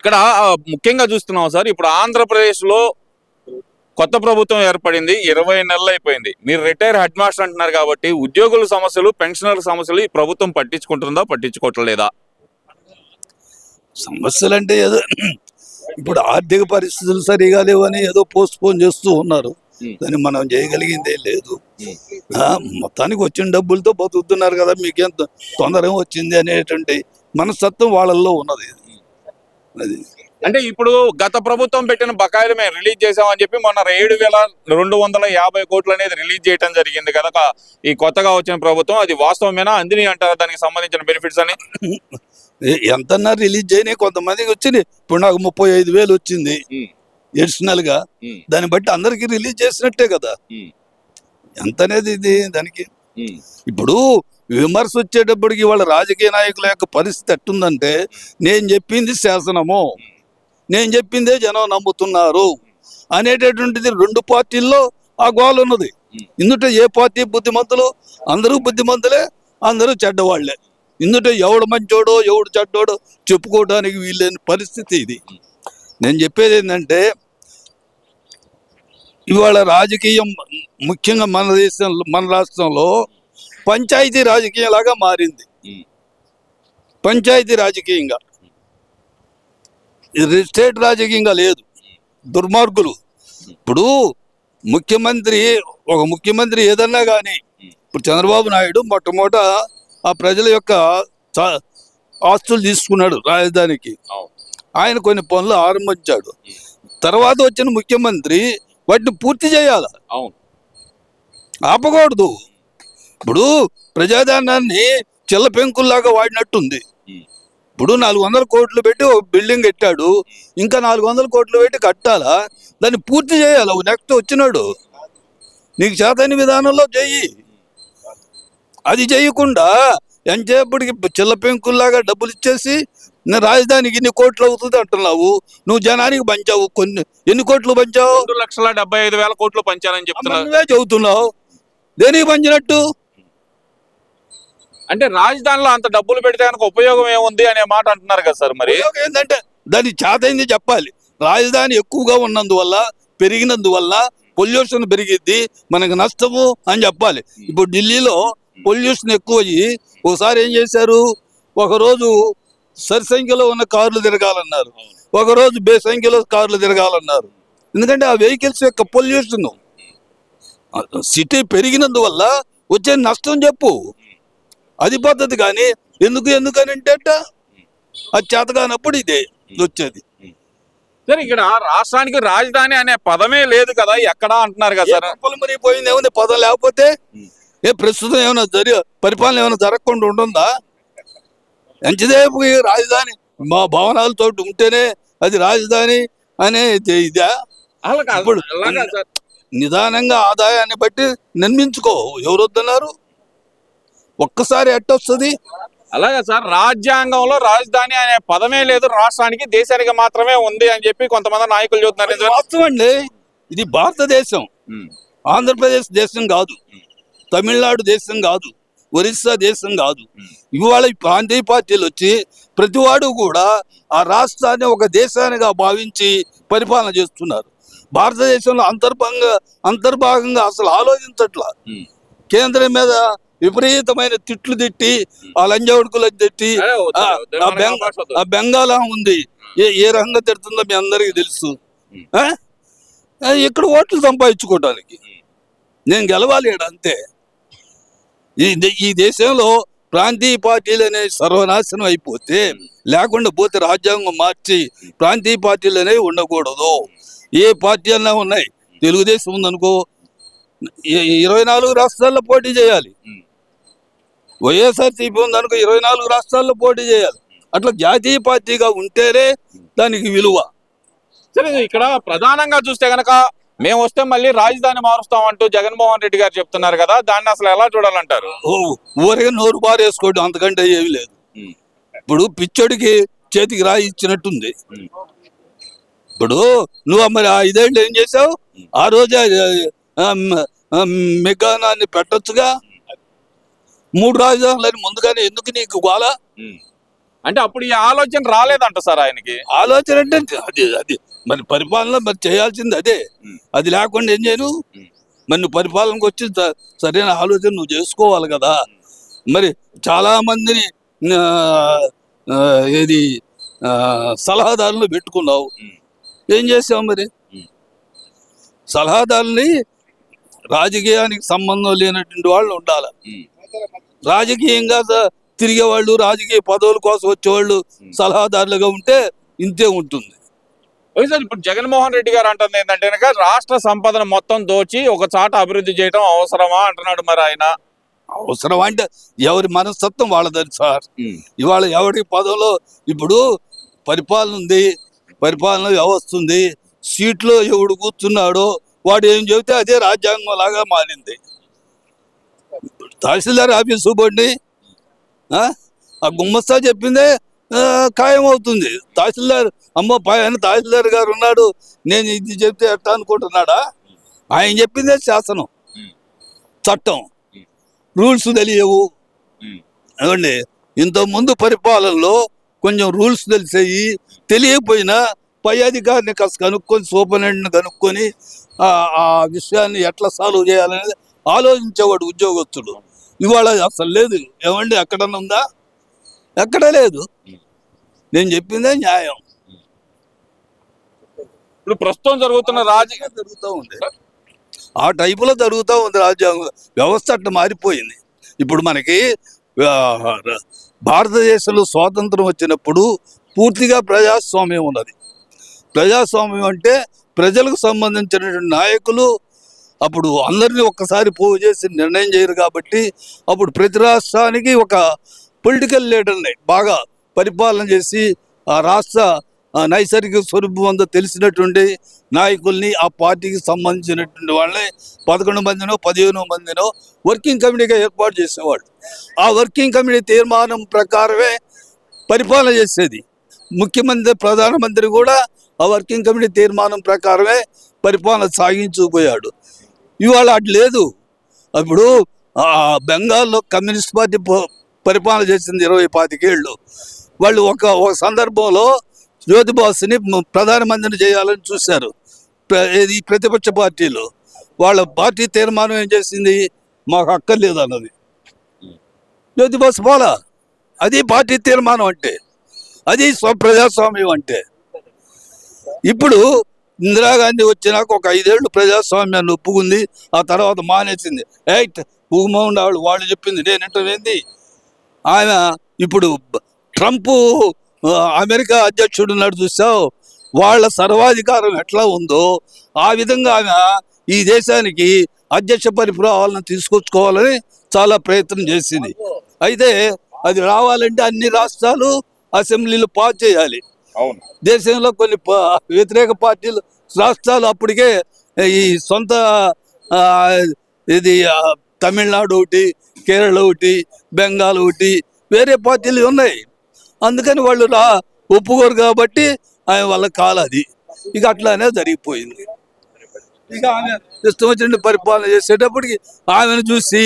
ఇక్కడ ముఖ్యంగా చూస్తున్నాం సార్, ఇప్పుడు ఆంధ్రప్రదేశ్ లో కొత్త ప్రభుత్వం ఏర్పడింది, 20 నెలలు అయిపోయింది. మీరు రిటైర్ హెడ్ మాస్టర్ అంటున్నారు కాబట్టి ఉద్యోగుల సమస్యలు, పెన్షనర్ల సమస్యలు ఈ ప్రభుత్వం పట్టించుకుంటుందా, పట్టించుకోవట్లేదా? సమస్యలు అంటే ఏదో ఇప్పుడు ఆర్థిక పరిస్థితులు సరిగా లేవని ఏదో పోస్ట్ పోన్ చేస్తూ ఉన్నారు. దాన్ని మనం చేయగలిగిందే లేదు. మొత్తానికి వచ్చిన డబ్బులతో బతుకుతున్నారు కదా, మీకేం తొందరగా వచ్చింది అనేటువంటి మనస్తత్వం వాళ్ళల్లో ఉన్నది. అది అంటే ఇప్పుడు గత ప్రభుత్వం పెట్టిన బకాయిలు మేము రిలీజ్ చేసామని చెప్పి మొన్న 7,250 కోట్లు అనేది రిలీజ్ చేయడం జరిగింది కదా ఈ కొత్తగా వచ్చిన ప్రభుత్వం. అది వాస్తవమేనా, అందిని అంటారా దానికి సంబంధించిన బెనిఫిట్స్ అని? ఎంతన్నా రిలీజ్ చేయని కొంతమందికి వచ్చింది. ఇప్పుడు నాకు 35,000 వచ్చింది ఎడిషనల్ గా. దాన్ని బట్టి అందరికి రిలీజ్ చేసినట్టే కదా. ఎంత అనేది ఇది దానికి. ఇప్పుడు విమర్శ వచ్చేటప్పటికి వాళ్ళ రాజకీయ నాయకుల యొక్క పరిస్థితి ఎట్టుందంటే, నేను చెప్పింది శాసనము, నేను చెప్పిందే జనం నమ్ముతున్నారు అనేటటువంటిది రెండు పార్టీల్లో ఆ గోల ఉన్నది. ఇందుట ఏ పార్టీ బుద్ధిమంతులు? అందరూ బుద్ధిమంతులే, అందరూ చెడ్డవాళ్లే. ఇందుట ఎవడు మంచోడో ఎవడు చెడ్డోడో చెప్పుకోవడానికి వీళ్ళని పరిస్థితి ఇది. నేను చెప్పేది ఏంటంటే, ఇవాళ రాజకీయం ముఖ్యంగా మన రాష్ట్రంలో పంచాయతీ రాజకీయం లాగా మారింది. పంచాయతీ రాజకీయంగా, స్టేట్ రాజకీయంగా లేదు. దుర్మార్గులు. ఇప్పుడు ఒక ముఖ్యమంత్రి ఏదన్నా కానీ, ఇప్పుడు చంద్రబాబు నాయుడు మొట్టమొదట ఆ ప్రజల యొక్క ఆస్తులు తీసుకున్నాడు రాజధానికి. ఆయన కొన్ని పనులు ఆరంభించాడు. తర్వాత వచ్చిన ముఖ్యమంత్రి వాటిని పూర్తి చేయాల, ఆపకూడదు. ఇప్పుడు ప్రజాధనాన్ని చిల్ల పెంకుల్లాగా వాడినట్టుంది. ఇప్పుడు 400 కోట్లు పెట్టి ఒక బిల్డింగ్ కట్టాడు, ఇంకా 400 కోట్లు పెట్టి కట్టాలా? దాన్ని పూర్తి చేయాలి. నెక్స్ట్ వచ్చినాడు, నీకు చేతని విధానంలో చెయ్యి. అది చేయకుండా ఎంతసేపటికి చిల్ల పెంకుల్లాగా డబ్బులు ఇచ్చేసి నేను రాజధానికి ఇన్ని కోట్లు అవుతుంది అంటున్నావు. నువ్వు జనానికి పంచావు, ఎన్ని కోట్లు పంచావు? 2,75,000 కోట్లు పంచాలని చెప్తున్నావు. చెబుతున్నావు, దేనికి పంచినట్టు? అంటే రాజధానిలో అంత డబ్బులు పెడితే కనుక ఉపయోగం ఏముంది అనే మాట అంటున్నారు కదా సార్. మరి ఏంటంటే దానికి చేతైంది చెప్పాలి. రాజధాని ఎక్కువగా ఉన్నందువల్ల, పెరిగినందువల్ల పొల్యూషన్ పెరిగిద్ది, మనకు నష్టము అని చెప్పాలి. ఇప్పుడు ఢిల్లీలో పొల్యూషన్ ఎక్కువ అయ్యి ఒకసారి ఏం చేశారు, ఒకరోజు సరి సంఖ్యలో ఉన్న కార్లు తిరగాలన్నారు, ఒకరోజు బేసంఖ్యలో కార్లు తిరగాలన్నారు. ఎందుకంటే ఆ వెహికల్స్ యొక్క పొల్యూషన్, సిటీ పెరిగినందువల్ల వచ్చే నష్టం చెప్పు. అది పద్ధతి. కానీ ఎందుకని అంటే అది చేతగానప్పుడు ఇదే వచ్చేది. సరే, ఇక్కడ రాష్ట్రానికి రాజధాని అనే పదమే లేదు కదా, ఎక్కడ అంటున్నారు కదా సార్. పొలమరిపోయింది ఏముంది పదం లేకపోతే? ప్రస్తుతం ఏమైనా పరిపాలన ఏమైనా జరగకుండా ఉంటుందా? ఎంతసేపు రాజధాని మా భవనాలతో ఉంటేనే అది రాజధాని అనే ఇదా? ఇప్పుడు నిదానంగా ఆదాయాన్ని బట్టి నిర్మించుకో, ఎవరు వద్దన్నారు? ఒక్కసారి ఎట్టొస్తుంది? అలాగే సార్, రాజ్యాంగంలో రాజధాని అనే పదమే లేదు, రాష్ట్రానికి దేశానికి మాత్రమే ఉంది అని చెప్పి కొంతమంది నాయకులు చెబుతున్నారు. వాస్తవం అండి. ఇది భారతదేశం, ఆంధ్రప్రదేశ్ దేశం కాదు, తమిళనాడు దేశం కాదు, ఒరిస్సా దేశం కాదు. ఇవాళ ప్రాంతీయ పార్టీలు వచ్చి ప్రతివాడు కూడా ఆ రాష్ట్రాన్ని ఒక దేశానిగా భావించి పరిపాలన చేస్తున్నారు. భారతదేశంలో అంతర్భాగంగా అసలు ఆలోచించట్లా. కేంద్రం మీద విపరీతమైన తిట్లు తిట్టి, ఆ లంజావుడుకులను తిట్టి, ఆ బెంగాల్ ఉంది ఏ రకంగా తిడుతుందో మీ అందరికీ తెలుసు. ఇక్కడ ఓట్లు సంపాదించుకోవడానికి నేను గెలవాలి అంతే. ఈ దేశంలో ప్రాంతీయ పార్టీలు అనేవి సర్వనాశనం అయిపోతే, లేకుండా పోతే రాజ్యాంగం మార్చి ప్రాంతీయ పార్టీలు అనేవి ఉండకూడదు. ఏ పార్టీ అన్నా ఉన్నాయి. తెలుగుదేశం ఉందనుకో, 24 రాష్ట్రాల్లో పోటీ చేయాలి. వైఎస్ఆర్సీపీ ఉందనుకో, 24 రాష్ట్రాల్లో పోటీ చేయాలి. అట్లా జాతీయ పార్టీగా ఉంటేనే దానికి విలువ. సరే, ఇక్కడ ప్రధానంగా చూస్తే గనక మేము వస్తే మళ్ళీ రాజధాని మారుస్తామంటూ జగన్మోహన్ రెడ్డి గారు చెప్తున్నారు కదా, దాన్ని అసలు ఎలా చూడాలంటారు? ఊరిగా నోరు బారేసుకోవడం, అంతకంటే ఏమి లేదు. ఇప్పుడు పిచ్చోడికి చేతికి రాయి ఇచ్చినట్టుంది. ఇప్పుడు నువ్వు మరి 5 ఏళ్ళు ఏం చేసావు? ఆ రోజే మెగానాన్ని పెట్టొచ్చుగా. 3 రాజధానులని ముందుగానే ఎందుకు నీకు గోల? అంటే అప్పుడు ఈ ఆలోచన రాలేదంట సార్ ఆయనకి. ఆలోచన అంటే అది మరి పరిపాలన మరి చేయాల్సింది అదే. అది లేకుండా ఏం చేయను? మరి నువ్వు పరిపాలనకు వచ్చి సరైన ఆలోచన నువ్వు చేసుకోవాలి కదా. మరి చాలా మందిని ఆ, ఆ, ఏది సలహాదారులు పెట్టుకున్నావు, ఏం చేసావు మరి? సలహాదారుని రాజకీయానికి సంబంధం లేనటువంటి వాళ్ళు ఉండాలి. రాజకీయంగా తిరిగే వాళ్ళు, రాజకీయ పదవుల కోసం వచ్చేవాళ్ళు సలహాదారులుగా ఉంటే ఇంతే ఉంటుంది. సార్ ఇప్పుడు జగన్మోహన్ రెడ్డి గారు అంటుంది ఏంటంటే కనుక రాష్ట్ర సంపదను మొత్తం దోచి ఒక చాట అభివృద్ధి చేయడం అవసరమా అంటున్నాడు. మరి ఆయన అవసరం అంటే ఎవరి మనస్తత్వం వాళ్ళదని సార్. ఇవాళ ఎవరి పదవిలో ఇప్పుడు పరిపాలన ఉంది, పరిపాలన వ్యవస్థ ఉంది, సీట్లో ఎవడు కూర్చున్నాడో వాడు ఏం చెబితే అదే రాజ్యాంగం లాగా మారింది. తహసీల్దార్ ఆఫీసు పోండి, ఆ గుమ్మస్తా చెప్పిందే ఖాయం అవుతుంది. తహసీల్దార్ అమ్మ పైన తహసీల్దార్ గారు ఉన్నాడు, నేను ఇది చెప్తే ఎట్టా అనుకుంటున్నాడా? ఆయన చెప్పిందే శాసనం, చట్టం, రూల్స్ తెలియవు. అదండి, ఇంతకుముందు పరిపాలనలో కొంచెం రూల్స్ తెలిసేవి, తెలియకపోయినా పై అధికారిని కాస్త కనుక్కొని, సూపరింటెండెంట్ని కనుక్కొని ఆ విషయాన్ని ఎట్లా సాల్వ్ చేయాలనేది ఆలోచించేవాడు ఉద్యోగస్తుడు. ఇవాళ అసలు లేదు. ఏమండి, ఎక్కడన్నా ఉందా? ఎక్కడ లేదు. నేను చెప్పిందే న్యాయం. ఇప్పుడు ప్రస్తుతం జరుగుతున్న రాజకీయం జరుగుతూ ఉంది, ఆ టైపులో జరుగుతూ ఉంది. రాజ్యాంగ వ్యవస్థ అట్లా మారిపోయింది. ఇప్పుడు మనకి భారతదేశంలో స్వాతంత్రం వచ్చినప్పుడు పూర్తిగా ప్రజాస్వామ్యం ఉన్నది. ప్రజాస్వామ్యం అంటే ప్రజలకు సంబంధించినటువంటి నాయకులు అప్పుడు అందరినీ ఒక్కసారి పోగు చేసి నిర్ణయం చేయరు కాబట్టి అప్పుడు ప్రతి రాష్ట్రానికి ఒక పొలిటికల్ లీడర్ని బాగా పరిపాలన చేసి ఆ రాష్ట్ర నైసర్గిక స్వరూపం అంతా తెలిసినటువంటి నాయకుల్ని, ఆ పార్టీకి సంబంధించినటువంటి వాళ్ళని 11 మందినో 15 మందినో వర్కింగ్ కమిటీగా ఏర్పాటు చేసేవాళ్ళు. ఆ వర్కింగ్ కమిటీ తీర్మానం ప్రకారమే పరిపాలన చేసేది. ముఖ్యమంత్రి, ప్రధానమంత్రి కూడా ఆ వర్కింగ్ కమిటీ తీర్మానం ప్రకారమే పరిపాలన సాగించుకుపోయాడు. ఇవాళ అటు లేదు. అప్పుడు బెంగాల్లో కమ్యూనిస్ట్ పార్టీ పరిపాలన చేసింది 20-25 ఏళ్ళు. వాళ్ళు ఒక సందర్భంలో జ్యోతిబాసుని ప్రధానమంత్రిని చేయాలని చూశారు. ఇది ప్రతిపక్ష పార్టీలు. వాళ్ళ పార్టీ తీర్మానం ఏం చేసింది? మాకు అక్కర్లేదు అన్నది. జ్యోతిబాసు పోలా. అది పార్టీ తీర్మానం అంటే, అది ప్రజాస్వామ్యం అంటే. ఇప్పుడు ఇందిరాగాంధీ వచ్చినాక ఒక 5 ఏళ్ళు ప్రజాస్వామ్యాన్ని ఒప్పుకుంది, ఆ తర్వాత మానేసింది. భూమౌండ్ వాళ్ళు చెప్పింది నేనంటే ఆయన. ఇప్పుడు ట్రంప్ అమెరికా అధ్యక్షుడు ఉన్నాడు చూసావు, వాళ్ళ సర్వాధికారం ఎట్లా ఉందో ఆ విధంగా ఆమె ఈ దేశానికి అధ్యక్ష పరిపాలన తీసుకొచ్చుకోవాలని చాలా ప్రయత్నం చేసింది. అయితే అది రావాలంటే అన్ని రాష్ట్రాలు అసెంబ్లీలు పాస్ చేయాలి. దేశంలో కొన్ని వ్యతిరేక పార్టీలు రాష్ట్రాలు అప్పటికే ఈ సొంత ఇది తమిళనాడు ఒకటి, కేరళ ఒకటి, బెంగాల్ ఒకటి, వేరే పార్టీలు ఉన్నాయి. అందుకని వాళ్ళు ఒప్పుకోరు కాబట్టి ఆయన వాళ్ళ కాలది. ఇక అట్లానే జరిగిపోయింది. ఇక ఆమె ఇష్టం వచ్చిన పరిపాలన చేసేటప్పటికి ఆమెను చూసి,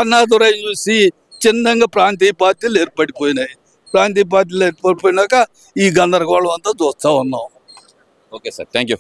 అన్నాదురై చూసి చిన్నంగా ప్రాంతీయ పార్టీలు ఏర్పడిపోయినాయి. ప్రాంతీయ పార్టీలు ఏర్పడిపోయినాక ఈ గందరగోళం అంతా చూస్తూ ఉన్నాం. Okay sir, thank you.